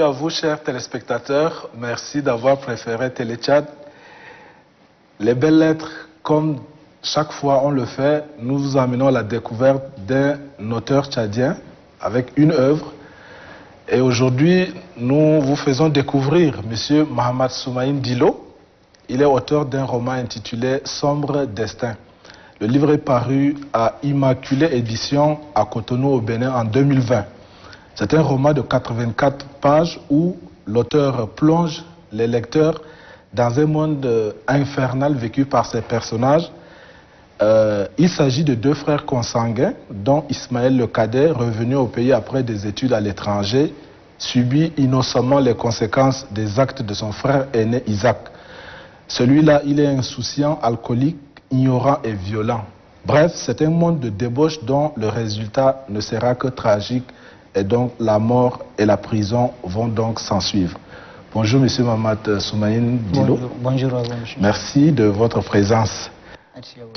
bienvenue à vous, chers téléspectateurs. Merci d'avoir préféré Télé Tchad. Les belles lettres, comme chaque fois on le fait, nous vous amenons à la découverte d'un auteur tchadien avec une œuvre. Et aujourd'hui, nous vous faisons découvrir M. Mohamed Soumaïn Dilo. Il est auteur d'un roman intitulé Sombre Destin. Le livre est paru à Immaculée Édition à Cotonou au Bénin en 2020. C'est un roman de 84 pages où l'auteur plonge les lecteurs dans un monde infernal vécu par ses personnages. Il s'agit de deux frères consanguins, dont Ismaël le cadet, revenu au pays après des études à l'étranger, subit innocemment les conséquences des actes de son frère aîné Isaac. Celui-là, il est insouciant, alcoolique, ignorant et violent. Bref, c'est un monde de débauche dont le résultat ne sera que tragique et donc la mort et la prison vont donc s'en suivre. Bonjour, monsieur Mohamed Soumaïn Dilo. Bonjour à vous, monsieur. Merci de votre présence. Merci à vous.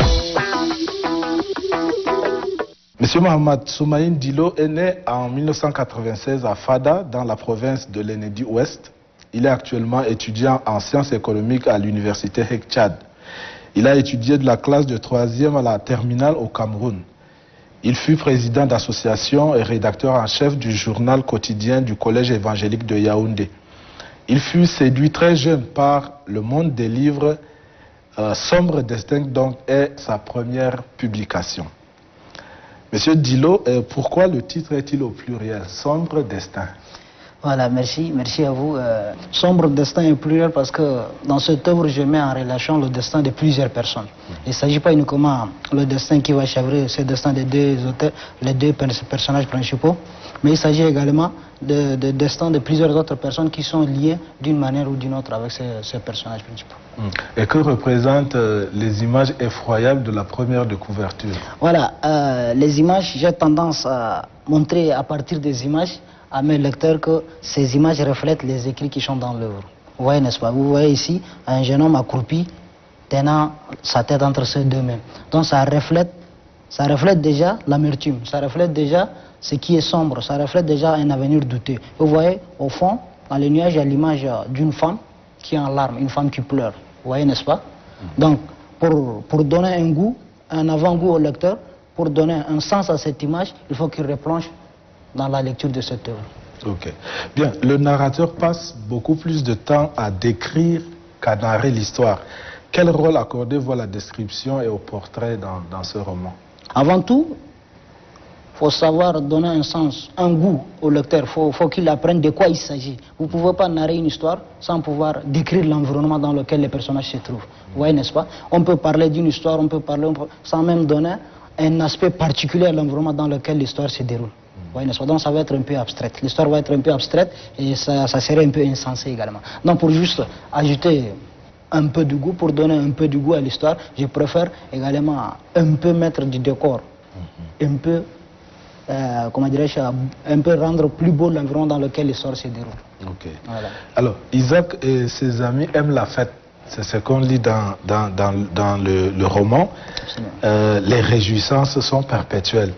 Monsieur Mohamed Soumaïn Dilo est né en 1996 à Fada, dans la province de l'Ennedi-Ouest. Il est actuellement étudiant en sciences économiques à l'université Hek Tchad. Il a étudié de la classe de 3e à la terminale au Cameroun. Il fut président d'association et rédacteur en chef du journal quotidien du collège évangélique de Yaoundé. Il fut séduit très jeune par le monde des livres. Sombre Destin donc est sa première publication. Monsieur Dilo, pourquoi le titre est-il au pluriel? Sombre Destin. Voilà, merci à vous. Sombre Destin est pluriel parce que dans cette œuvre, je mets en relation le destin de plusieurs personnes. Il ne s'agit pas uniquement le destin qui va chavrer, c'est le destin des deux auteurs, les deux personnages principaux, mais il s'agit également de destin de plusieurs autres personnes qui sont liées d'une manière ou d'une autre avec ces personnages principaux. Et que représentent les images effroyables de la première de couverture? Voilà, les images, j'ai tendance à montrer à partir des images à mes lecteurs que ces images reflètent les écrits qui sont dans l'œuvre. Vous voyez, n'est-ce pas? Vous voyez ici un jeune homme accroupi tenant sa tête entre ses deux mains. Donc ça reflète déjà l'amertume, ça reflète déjà ce qui est sombre, ça reflète déjà un avenir douteux. Vous voyez, au fond, dans les nuages, il y a l'image d'une femme qui est en larmes, une femme qui pleure. Vous voyez, n'est-ce pas? Donc, pour donner un goût, un avant-goût au lecteur, pour donner un sens à cette image, il faut qu'il replonge dans la lecture de cette œuvre. Ok. Bien, le narrateur passe beaucoup plus de temps à décrire qu'à narrer l'histoire. Quel rôle accordez-vous à la description et au portrait dans ce roman? Avant tout, il faut savoir donner un sens, un goût au lecteur. Il faut qu'il apprenne de quoi il s'agit. Vous ne pouvez pas narrer une histoire sans pouvoir décrire l'environnement dans lequel les personnages se trouvent. Vous voyez, n'est-ce pas? On peut parler d'une histoire, sans même donner un aspect particulier à l'environnement dans lequel l'histoire se déroule. Oui, donc ça va être un peu abstraite. L'histoire va être un peu abstraite et ça serait un peu insensé également. Donc pour juste ajouter un peu de goût, pour donner un peu de goût à l'histoire, je préfère également un peu mettre du décor, un peu, comment dirais-je, un peu rendre plus beau l'environnement dans lequel l'histoire se déroule. Ok. Voilà. Alors, Isaac et ses amis aiment la fête. C'est ce qu'on lit dans le roman. Les réjouissances sont perpétuelles.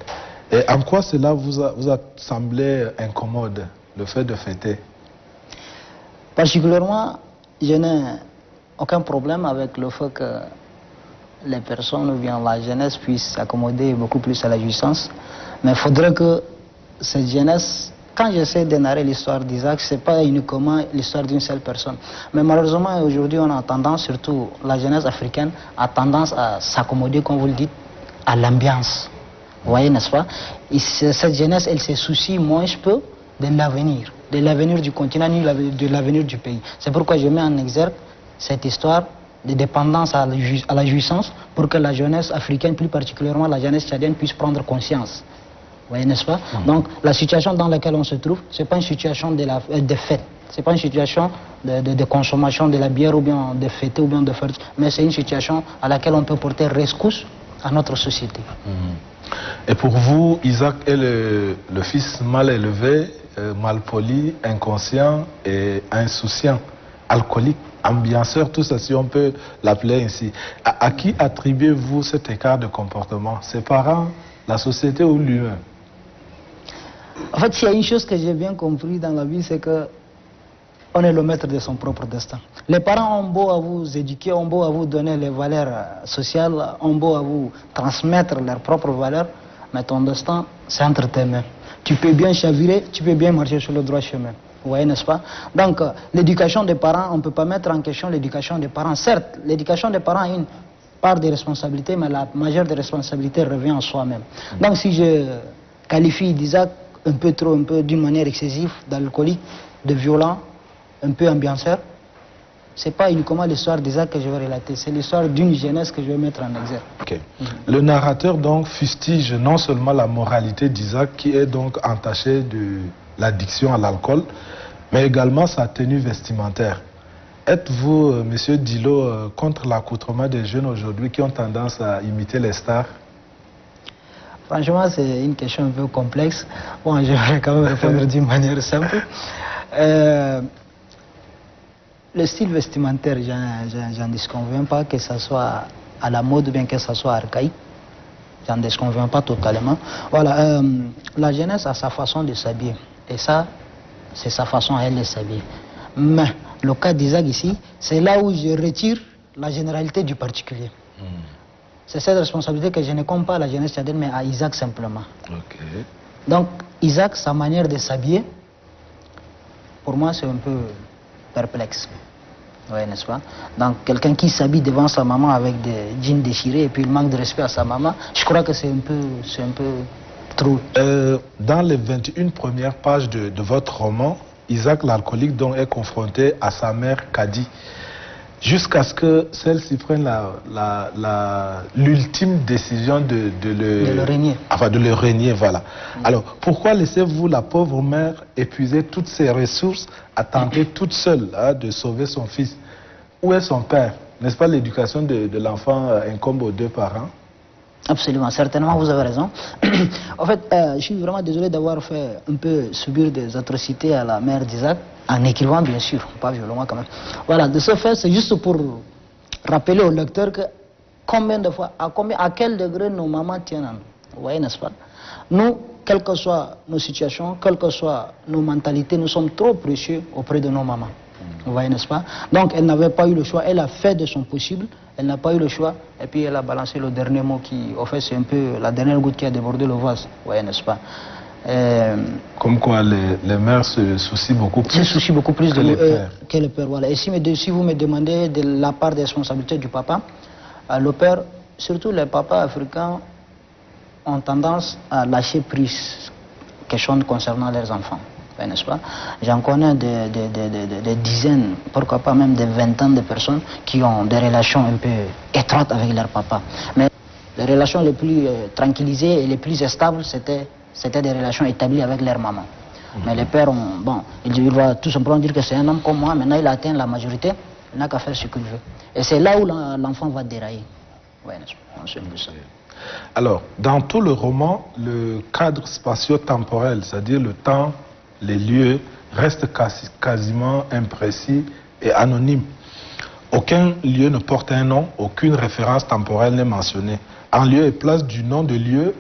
Et en quoi cela vous a semblé incommode, le fait de fêter? Particulièrement, je n'ai aucun problème avec le fait que les personnes ou bien la jeunesse puissent s'accommoder beaucoup plus à la jouissance. Mais il faudrait que cette jeunesse, quand j'essaie de narrer l'histoire d'Isaac, ce n'est pas uniquement l'histoire d'une seule personne. Mais malheureusement, aujourd'hui, on a tendance, surtout la jeunesse africaine, a tendance à s'accommoder, comme vous le dites, à l'ambiance. Vous voyez, n'est-ce pas? Et cette jeunesse, elle se soucie moins peu de l'avenir du continent, ni de l'avenir du pays. C'est pourquoi je mets en exergue cette histoire de dépendance à la jouissance pour que la jeunesse africaine, plus particulièrement la jeunesse tchadienne, puisse prendre conscience. Vous voyez, n'est-ce pas? Donc, la situation dans laquelle on se trouve, ce n'est pas une situation de fête. Ce n'est pas une situation de consommation de la bière ou bien de fêter ou bien de faire, mais c'est une situation à laquelle on peut porter rescousse à notre société. Et pour vous, Isaac est le fils mal élevé, mal poli, inconscient et insouciant, alcoolique, ambianceur, tout ça, si on peut l'appeler ainsi. À qui attribuez-vous cet écart de comportement? Ses parents, la société ou lui-même? En fait, il y a une chose que j'ai bien compris dans la vie, c'est que on est le maître de son propre destin. Les parents ont beau à vous éduquer, ont beau à vous donner les valeurs sociales, ont beau à vous transmettre leurs propres valeurs, mais ton destin, c'est entre tes mains. Tu peux bien chavirer, tu peux bien marcher sur le droit chemin. Vous voyez, n'est-ce pas? Donc, l'éducation des parents, on ne peut pas mettre en question l'éducation des parents. Certes, l'éducation des parents a une part des responsabilités, mais la majeure des responsabilités revient en soi-même. Donc, si je qualifie d'Isaac un peu trop, un peu d'une manière excessive, d'alcoolique, de violent, un peu ambianceur, c'est pas uniquement l'histoire d'Isaac que je vais relater, c'est l'histoire d'une jeunesse que je vais mettre en exergue. Okay. Le narrateur donc fustige non seulement la moralité d'Isaac qui est donc entachée de l'addiction à l'alcool, mais également sa tenue vestimentaire. Êtes-vous, monsieur Dilo, contre l'accoutrement des jeunes aujourd'hui qui ont tendance à imiter les stars? Franchement, c'est une question un peu complexe. Bon, je vais quand même répondre d'une manière simple. Le style vestimentaire, j'en disconviens pas, que ce soit à la mode ou bien que ce soit archaïque. J'en disconviens pas totalement. Voilà, la jeunesse a sa façon de s'habiller. Et ça, c'est sa façon à elle de s'habiller. Mais le cas d'Isaac ici, c'est là où je retire la généralité du particulier. C'est cette responsabilité que je ne compte pas à la jeunesse tchadienne, mais à Isaac simplement. Okay. Donc, Isaac, sa manière de s'habiller, pour moi, c'est un peu perplexe. Oui, n'est-ce pas? Donc, quelqu'un qui s'habille devant sa maman avec des jeans déchirés et puis il manque de respect à sa maman, je crois que c'est un peu trop. Dans les 21 premières pages de votre roman, Isaac l'alcoolique donc est confronté à sa mère Kadi, jusqu'à ce que celle-ci prenne l'ultime décision de le régner. Enfin, de le régner, voilà. Alors, pourquoi laissez-vous la pauvre mère épuiser toutes ses ressources à tenter toute seule de sauver son fils? Où est son père? N'est-ce pas l'éducation de l'enfant incombe aux deux parents? Absolument, certainement, vous avez raison. En fait, je suis vraiment désolé d'avoir fait un peu subir des atrocités à la mère d'Isaac, en écrivant bien sûr, pas violemment quand même. Voilà, de ce fait, c'est juste pour rappeler au lecteur que combien de fois, à quel degré nos mamans tiennent à nous. Vous voyez, n'est-ce pas? Nous, quelles que soient nos situations, quelles que soient nos mentalités, nous sommes trop précieux auprès de nos mamans. Vous voyez, n'est-ce pas? Donc, elle n'avait pas eu le choix, elle a fait de son possible, elle n'a pas eu le choix, et puis elle a balancé le dernier mot qui, au fait, c'est un peu la dernière goutte qui a débordé le vase. Vous voyez, n'est-ce pas? Comme quoi les mères se soucient beaucoup plus, que les pères. Que le père, voilà. Et si vous me demandez de la part des responsabilités du papa, le père, surtout les papas africains, ont tendance à lâcher prise question concernant leurs enfants. N'est-ce pas? J'en connais des dizaines, pourquoi pas même des vingtaines de personnes qui ont des relations un peu étroites avec leur papa. Mais les relations les plus tranquillisées et les plus stables, c'était des relations établies avec leur maman. Mais les pères ont, bon, il va tout simplement dire que c'est un homme comme moi, maintenant il a atteint la majorité, il n'a qu'à faire ce qu'il veut. Et c'est là où l'enfant va dérailler. Ouais, c'est un peu ça. Alors, dans tout le roman, le cadre spatio-temporel, c'est-à-dire le temps, les lieux, restent quasiment imprécis et anonymes. Aucun lieu ne porte un nom, aucune référence temporelle n'est mentionnée. En lieu et place du nom de lieu,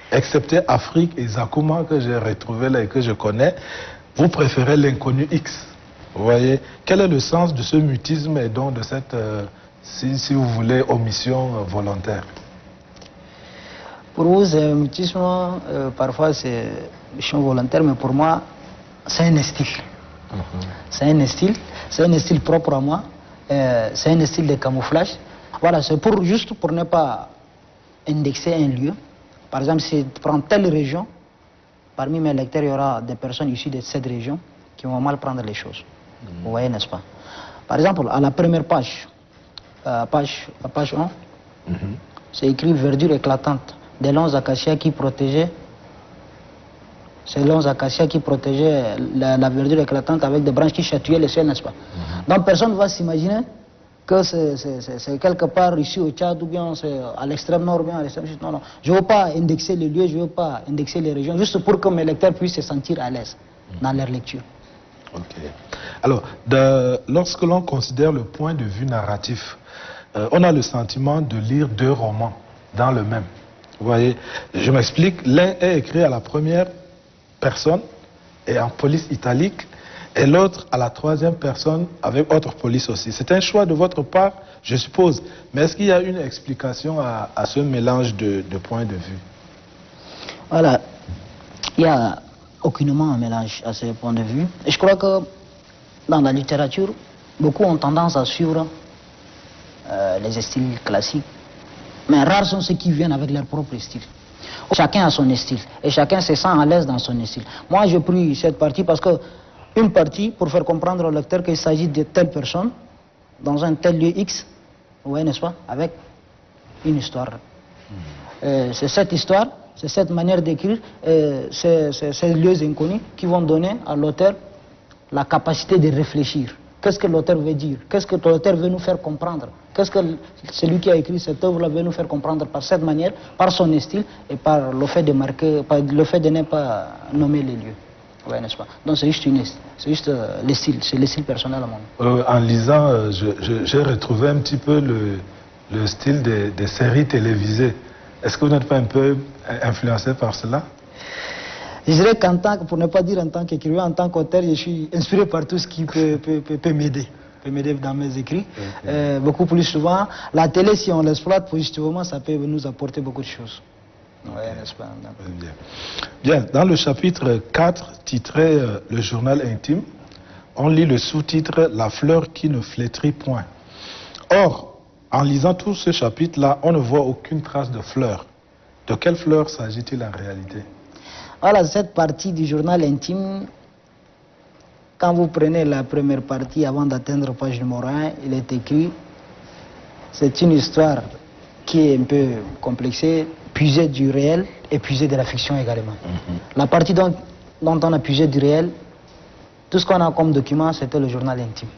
excepté Afrique et Zakuma que j'ai retrouvé là et que je connais, vous préférez l'inconnu X. Vous voyez, quel est le sens de ce mutisme et donc de cette, si vous voulez, omission volontaire? Pour vous, c'est un mutisme, parfois c'est omission volontaire, mais pour moi, c'est un style. C'est un style propre à moi, c'est un style de camouflage. Voilà, c'est juste pour ne pas indexer un lieu. Par exemple, si tu prends telle région, parmi mes lecteurs, il y aura des personnes issues de cette région qui vont mal prendre les choses. Vous voyez, n'est-ce pas? Par exemple, à la première page, page 1, c'est écrit verdure éclatante, des longs acacias qui protégeaient. Ces longs acacias qui protégeaient la verdure éclatante avec des branches qui chatouillaient le ciel, n'est-ce pas? Donc personne ne va s'imaginer que c'est quelque part ici au Tchad ou bien c'est à l'extrême nord ou bien à l'extrême sud. Non, non. Je ne veux pas indexer les lieux, je ne veux pas indexer les régions, juste pour que mes lecteurs puissent se sentir à l'aise dans leur lecture. Ok. Alors, lorsque l'on considère le point de vue narratif, on a le sentiment de lire deux romans dans le même. Vous voyez, je m'explique, l'un est écrit à la première personne et en police italique, et l'autre à la troisième personne avec autre police aussi. C'est un choix de votre part, je suppose. Mais est-ce qu'il y a une explication à ce mélange de points de vue? Voilà, il n'y a aucunement un mélange à ce point de vue. Et je crois que dans la littérature, beaucoup ont tendance à suivre les styles classiques, mais rares sont ceux qui viennent avec leur propre style. Chacun a son style et chacun se sent à l'aise dans son style. Moi, j'ai pris cette partie parce que une partie pour faire comprendre au lecteur qu'il s'agit de telle personne dans un tel lieu X, ouais, n'est-ce pas, avec une histoire. C'est cette histoire, c'est cette manière d'écrire, ces lieux inconnus qui vont donner à l'auteur la capacité de réfléchir. Qu'est-ce que l'auteur veut dire? Qu'est-ce que l'auteur veut nous faire comprendre? Qu'est-ce que celui qui a écrit cette œuvre veut nous faire comprendre par cette manière, par son style et par le fait de marquer, par le fait de ne pas nommer les lieux. Ouais, n'est-ce pas? Donc c'est juste le style, c'est le style personnel à moi. En lisant, j'ai retrouvé un petit peu le style des séries télévisées. Est-ce que vous n'êtes pas un peu influencé par cela? Je dirais qu'en tant que, pour ne pas dire en tant qu'écrivain, en tant qu'auteur, je suis inspiré par tout ce qui peut m'aider. Dans mes écrits. Okay. Beaucoup plus souvent, la télé, si on l'exploite positivement, ça peut nous apporter beaucoup de choses. Ouais, n'est-ce pas? Bien, dans le chapitre 4, titré Le journal intime, on lit le sous-titre La fleur qui ne flétrit point. Or, en lisant tout ce chapitre-là, on ne voit aucune trace de fleur. De quelle fleur s'agit-il en réalité? Voilà, cette partie du journal intime, quand vous prenez la première partie avant d'atteindre page numéro 1, il est écrit, c'est une histoire qui est un peu complexée, puisée du réel et puisée de la fiction également. La partie dont on a puisé du réel, tout ce qu'on a comme document, c'était le journal intime.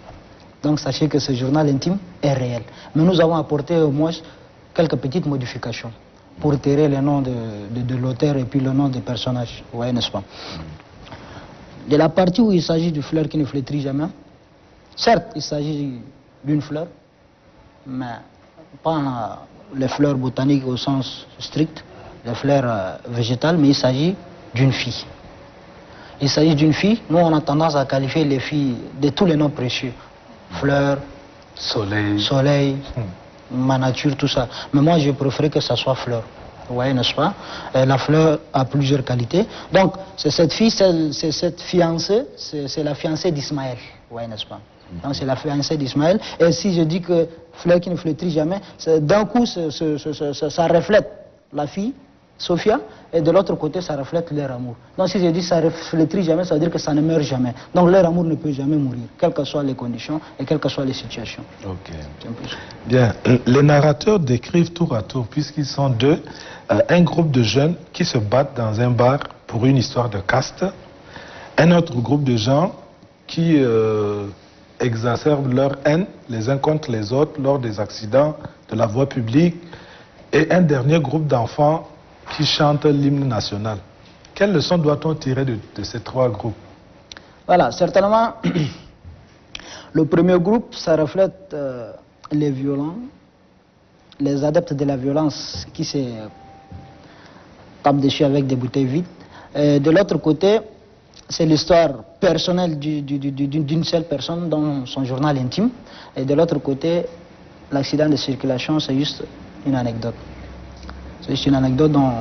Donc sachez que ce journal intime est réel. Mais nous avons apporté au moins quelques petites modifications pour tirer le nom de l'auteur et puis le nom des personnages. Vous voyez, n'est-ce pas? De la partie où il s'agit de fleurs qui ne flétrit jamais, certes, il s'agit d'une fleur, mais pas les fleurs botaniques au sens strict, les fleurs végétales, mais il s'agit d'une fille. Il s'agit d'une fille, nous on a tendance à qualifier les filles de tous les noms précieux. Fleurs, soleil, ma nature, tout ça. Mais moi je préfère que ça soit fleur. Vous voyez, n'est-ce pas? La fleur a plusieurs qualités. Donc, c'est cette fille, c'est cette fiancée, c'est la fiancée d'Ismaël. Vous voyez, n'est-ce pas? Donc, c'est la fiancée d'Ismaël. Et si je dis que fleur qui ne flétrit jamais, d'un coup, ça reflète la fille, Sophia, et de l'autre côté, ça reflète leur amour. Donc, si je dis ça ne flétrit jamais, ça veut dire que ça ne meurt jamais. Donc, leur amour ne peut jamais mourir, quelles que soient les conditions et quelles que soient les situations. Ok. Bien. Les narrateurs décrivent tour à tour, puisqu'ils sont deux, un groupe de jeunes qui se battent dans un bar pour une histoire de caste, un autre groupe de gens qui exacerbent leur haine les uns contre les autres lors des accidents de la voie publique, et un dernier groupe d'enfants qui chantent l'hymne national. Quelle leçon doit-on tirer de ces trois groupes? Voilà, certainement, le premier groupe, ça reflète les violents, les adeptes de la violence qui se tapent dessus avec des bouteilles vides. De l'autre côté, c'est l'histoire personnelle d'une seule personne dans son journal intime. Et de l'autre côté, l'accident de circulation, c'est juste une anecdote. C'est juste une anecdote dont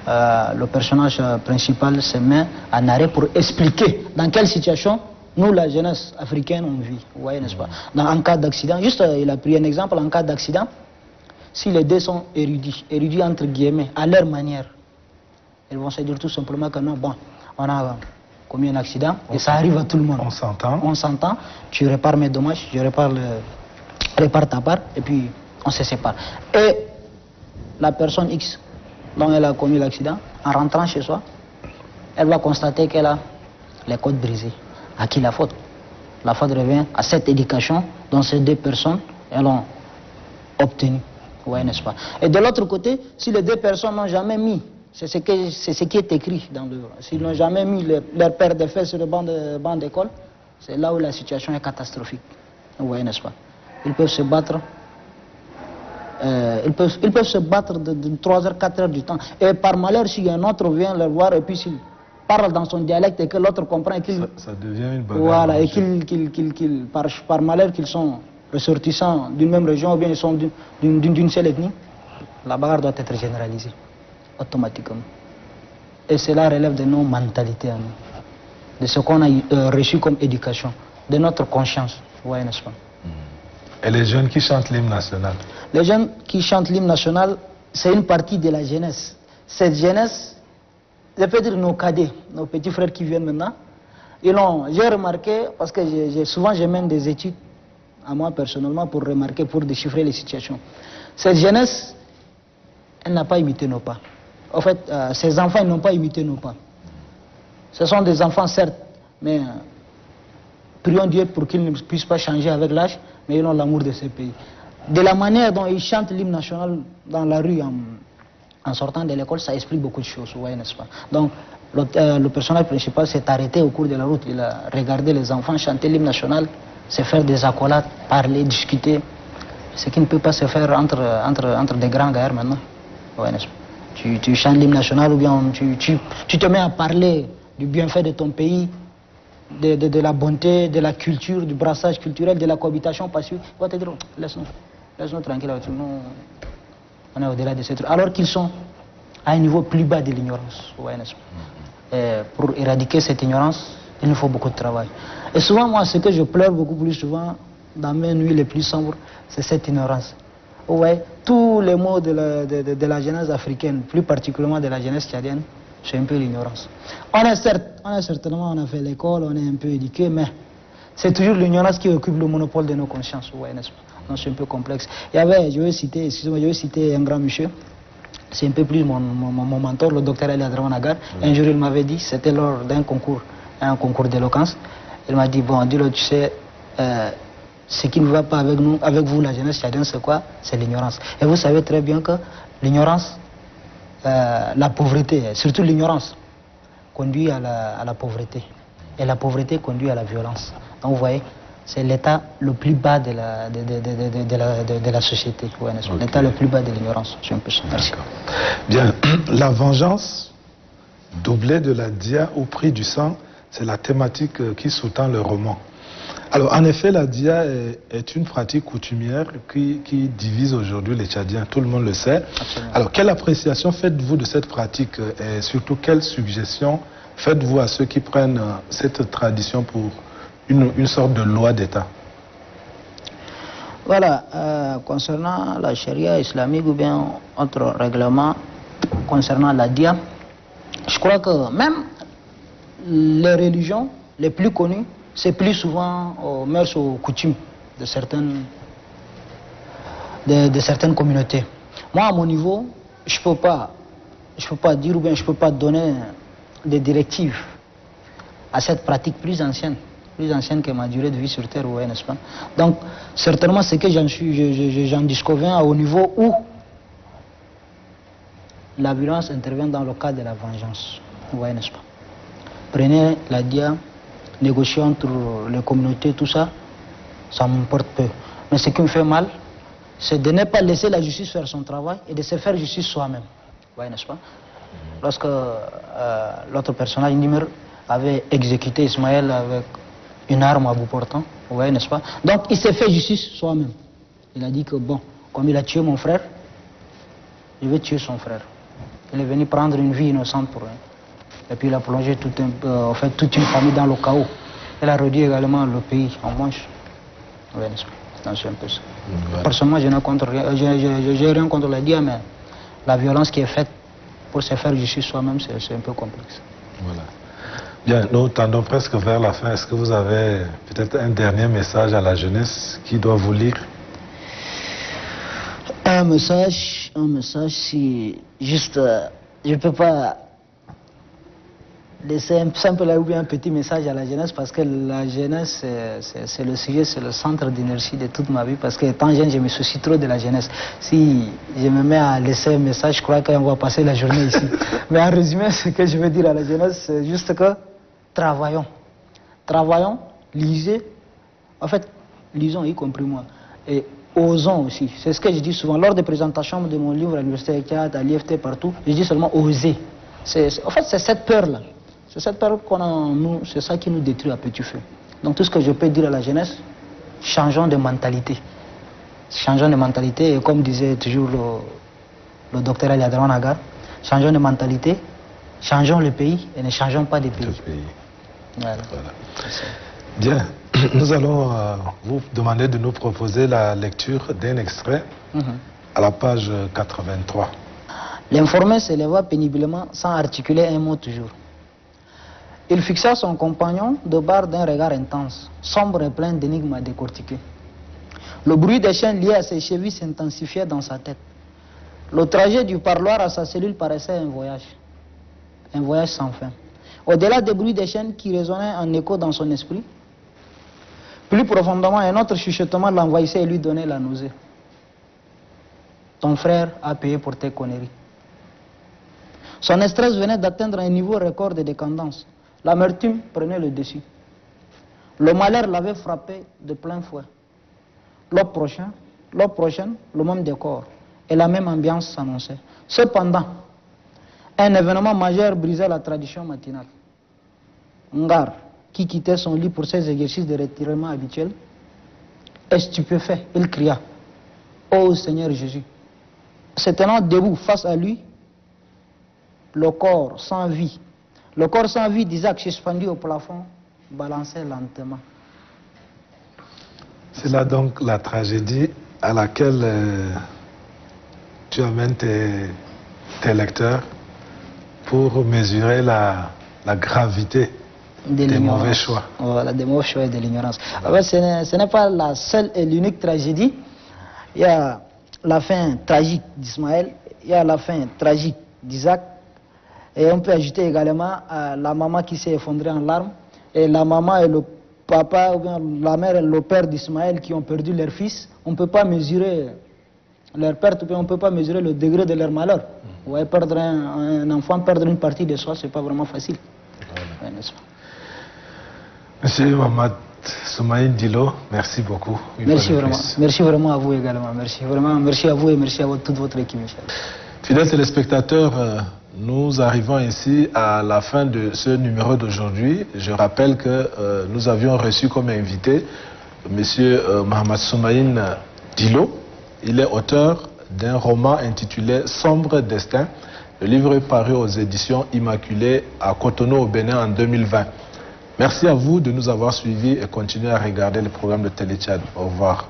le personnage principal se met en arrêt pour expliquer dans quelle situation nous, la jeunesse africaine, on vit. Vous voyez, n'est-ce pas? En cas d'accident, juste, il a pris un exemple, en cas d'accident, si les deux sont érudits entre guillemets, à leur manière, ils vont se dire tout simplement que non, bon, on a commis un accident et ça arrive à tout le monde. On s'entend. On s'entend, tu répares mes dommages, je répare ta part et puis on se sépare. Et la personne X dont elle a commis l'accident, en rentrant chez soi, elle va constater qu'elle a les côtes brisées. À qui la faute? La faute revient à cette éducation dont ces deux personnes elles ont obtenu. Oui, n'est-ce pas? Et de l'autre côté, si les deux personnes n'ont jamais mis, c'est ce qui est écrit dans l'œuvre, s'ils n'ont jamais mis leur paire de fesses sur le banc d'école, c'est là où la situation est catastrophique. Vous voyez, n'est-ce pas? Ils peuvent se battre. Ils peuvent se battre de 3 heures, 4 heures du temps. Et par malheur, si un autre vient leur voir et puis s'il parle dans son dialecte et que l'autre comprend et qu'il... Ça devient une bagarre. Voilà, et par malheur qu'ils sont ressortissants d'une même région ou bien ils sont d'une seule ethnie, la bagarre doit être généralisée, automatiquement. Et cela relève de nos mentalités, à nous, de ce qu'on a reçu comme éducation, de notre conscience, vous voyez, n'est-ce pas? Et les jeunes qui chantent l'hymne national? Les jeunes qui chantent l'hymne national, c'est une partie de la jeunesse. Cette jeunesse, je peux dire nos cadets, nos petits frères qui viennent maintenant, j'ai remarqué, parce que souvent je mène des études à moi personnellement pour remarquer, pour déchiffrer les situations. Cette jeunesse, elle n'a pas imité nos pas. En fait, ces enfants n'ont pas imité nos pas. Ce sont des enfants, certes, mais prions Dieu pour qu'ils ne puissent pas changer avec l'âge, mais ils ont l'amour de ce pays. De la manière dont ils chantent l'hymne national dans la rue en sortant de l'école, ça explique beaucoup de choses, vous voyez, n'est-ce pas? Donc, le personnage principal s'est arrêté au cours de la route. Il a regardé les enfants chanter l'hymne national, se faire des accolades, parler, discuter. Ce qui ne peut pas se faire entre des grands gars maintenant. Ouais, n'est-ce pas? Tu chantes l'hymne national ou bien tu te mets à parler du bienfait de ton pays, de la bonté, de la culture, du brassage culturel, de la cohabitation passive. Il va te dire, laisse-nous tranquille avec nous. On est au-delà de ces trucs. Alors qu'ils sont à un niveau plus bas de l'ignorance. Ouais, n'est-ce pas? Et pour éradiquer cette ignorance, il nous faut beaucoup de travail. Et souvent, moi, ce que je pleure beaucoup plus souvent dans mes nuits les plus sombres, c'est cette ignorance. Ouais, tous les mots de la jeunesse africaine, plus particulièrement de la jeunesse tchadienne, c'est un peu l'ignorance. On a certainement, on a fait l'école, on est un peu éduqué, mais c'est toujours l'ignorance qui occupe le monopole de nos consciences, ouais, n'est-ce pas? Donc c'est un peu complexe. Il y avait, je vais citer un grand monsieur, c'est un peu plus mon mentor, le docteur Ali Adraman Agar. Un jour, il m'avait dit, c'était lors d'un concours, un concours d'éloquence, il m'a dit, bon, dis-le, tu sais, ce qui ne va pas avec nous, avec vous, la jeunesse tchadienne, c'est quoi? C'est l'ignorance. Et vous savez très bien que l'ignorance, la pauvreté, surtout l'ignorance, conduit à la pauvreté. Et la pauvreté conduit à la violence. Donc vous voyez, c'est l'état le plus bas de la société. Ouais, okay. L'état le plus bas de l'ignorance. C'est un peu ça. Merci. Bien, la vengeance, doublée de la dia au prix du sang, c'est la thématique qui sous-tend le roman. Alors, en effet, la dia est une pratique coutumière qui divise aujourd'hui les Tchadiens, tout le monde le sait. Absolument. Alors, quelle appréciation faites-vous de cette pratique et surtout, quelles suggestions faites-vous à ceux qui prennent cette tradition pour une sorte de loi d'État? Voilà, concernant la charia islamique ou bien autre règlement concernant la dia, je crois que même les religions les plus connues, c'est plus souvent aux mœurs, aux coutumes de certaines communautés. Moi, à mon niveau, je peux pas dire ou bien je peux pas donner des directives à cette pratique plus ancienne que ma durée de vie sur Terre, ouais, n'est-ce pas? Donc, certainement, c'est que j'en disconviens au niveau où la violence intervient dans le cadre de la vengeance, ouais, n'est-ce pas? Prenez la dia, négocier entre les communautés, tout ça, ça m'importe peu. Mais ce qui me fait mal, c'est de ne pas laisser la justice faire son travail et de se faire justice soi-même. Ouais, n'est-ce pas? Lorsque l'autre personnage, Nimr, avait exécuté Ismaël avec une arme à bout portant, ouais, n'est-ce pas? Donc il s'est fait justice soi-même. Il a dit que bon, comme il a tué mon frère, je vais tuer son frère. Il est venu prendre une vie innocente pour lui. Et puis il a plongé toute une famille dans le chaos. Il a réduit également le pays en manche. Ouais, n'est-ce pas? C'est un peu ça. Ouais. Personnellement, je n'ai rien contre la dia, mais la violence qui est faite pour se faire justice soi-même, c'est un peu complexe. Voilà. Bien, nous tendons presque vers la fin. Est-ce que vous avez peut-être un dernier message à la jeunesse qui doit vous lire? Un message, c'est juste, je ne peux pas laisser un simple ou bien un petit message à la jeunesse parce que la jeunesse, c'est le sujet, c'est le centre d'énergie de toute ma vie parce que étant jeune, je me soucie trop de la jeunesse. Si je me mets à laisser un message, je crois qu'on va passer la journée ici. Mais en résumé, ce que je veux dire à la jeunesse, c'est juste que travaillons, lisez, en fait, lisons y compris moi, et osons aussi. C'est ce que je dis souvent lors des présentations de mon livre à l'Université de Tchad, à l'IFT, partout, je dis seulement oser. En fait, c'est cette peur-là. C'est cette période qu'on a en nous, c'est ça qui nous détruit à petit feu. Donc tout ce que je peux dire à la jeunesse, changeons de mentalité. Changeons de mentalité, et comme disait toujours le docteur Ali Adraman Agar, changeons de mentalité, changeons le pays et ne changeons pas de pays. Voilà. Bien, nous allons vous demander de nous proposer la lecture d'un extrait à la page 83. L'informé se leva péniblement sans articuler un mot toujours. Il fixa son compagnon de barre d'un regard intense, sombre et plein d'énigmes à décortiquer. Le bruit des chaînes liées à ses chevilles s'intensifiait dans sa tête. Le trajet du parloir à sa cellule paraissait un voyage sans fin. Au-delà des bruits des chaînes qui résonnaient en écho dans son esprit, plus profondément, un autre chuchotement l'envahissait et lui donnait la nausée. Ton frère a payé pour tes conneries. Son stress venait d'atteindre un niveau record de décadence. L'amertume prenait le dessus. Le malheur l'avait frappé de plein fouet. L'autre prochaine, le même décor et la même ambiance s'annonçait. Cependant, un événement majeur brisait la tradition matinale. Ngar, qui quittait son lit pour ses exercices de retirement habituels, est stupéfait. Il cria: ô Seigneur Jésus! Se tenant debout face à lui, le corps sans vie d'Isaac suspendu au plafond balançait lentement. C'est là donc la tragédie à laquelle tu amènes tes lecteurs pour mesurer la gravité des mauvais choix. Voilà, des mauvais choix et de l'ignorance. Voilà. Ce n'est pas la seule et l'unique tragédie. Il y a la fin tragique d'Ismaël, il y a la fin tragique d'Isaac, et on peut ajouter également la maman qui s'est effondrée en larmes, et la maman et le papa, ou bien la mère et le père d'Ismaël qui ont perdu leur fils. On ne peut pas mesurer leur perte, ou bien on ne peut pas mesurer le degré de leur malheur. Vous voyez, perdre un enfant, perdre une partie de soi, ce n'est pas vraiment facile. Voilà. Ouais, n'est-ce pas? Monsieur Mohamed Soumaïl Dilo, merci beaucoup. Merci vraiment. Merci vraiment à vous également. Merci à vous et merci à toute votre équipe. Fidèles téléspectateurs, nous arrivons ici à la fin de ce numéro d'aujourd'hui. Je rappelle que nous avions reçu comme invité monsieur Mohamed Soumaïl Dilo. Il est auteur d'un roman intitulé Sombre Destin. Le livre est paru aux éditions Immaculée à Cotonou au Bénin en 2020. Merci à vous de nous avoir suivis et continuez à regarder le programme de Télé Tchad. Au revoir.